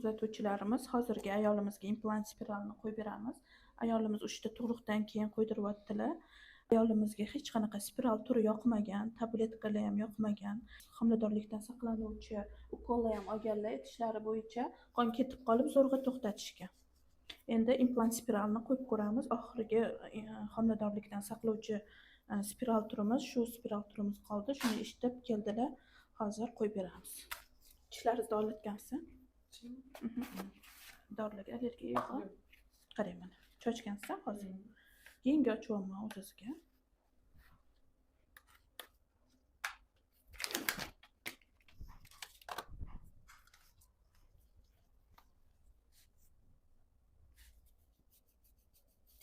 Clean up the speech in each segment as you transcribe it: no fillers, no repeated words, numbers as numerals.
Kuzatuvchilarimiz, hozirgi ayolimizga implant spiralni qo'yib beramiz. Ayolimiz 3 ta tug'ruqdan keyin qo'ydiryaptilar. Ayolimizga hech qanaqa spiral turi yoqmagan, tabletkalar ham yoqmagan. Homiladorlikdan saqlanuvchi ukollar ham olganlar, aytishlari bo'yicha qon ketib qolib zo'rg'a to'xtatishgan. Endi implant spiralni qo'yib ko'ramiz. Oxirgi homiladorlikdan saqlovchi spiral turimiz, shu spiral turimiz qoldi. Shuni eshitib keldilar. Hozir qo'yib beramiz. Tishlaringizni og'ritgansiz? Dorilarga allergiya yo'qmi? Qarang mana. Chochgansiz hozir. Yengga ochyapman o'zizga.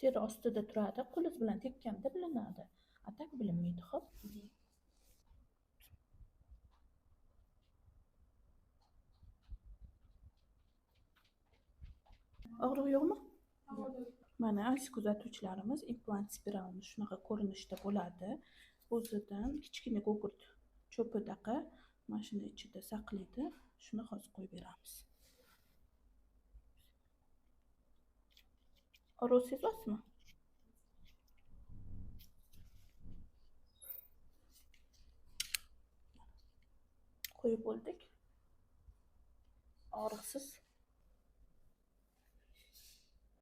Teri ostida turadi, qo'lingiz bilan tekkanda bilinadi. Atak bilinmaydi, xo'p? Og'riq yo'qmi? Mana aziz kuzatuvchilarimiz, implant spiralni shunaqa ko'rinishda bo'ladi. O'zidan kichkina gugurt cho'pidaqa mana shuni ichida saqlaydi. Shuni hozir qo'yib beramiz. Og'riq sezyapsizmi? Qo'yib bo'ldik. Og'riqsiz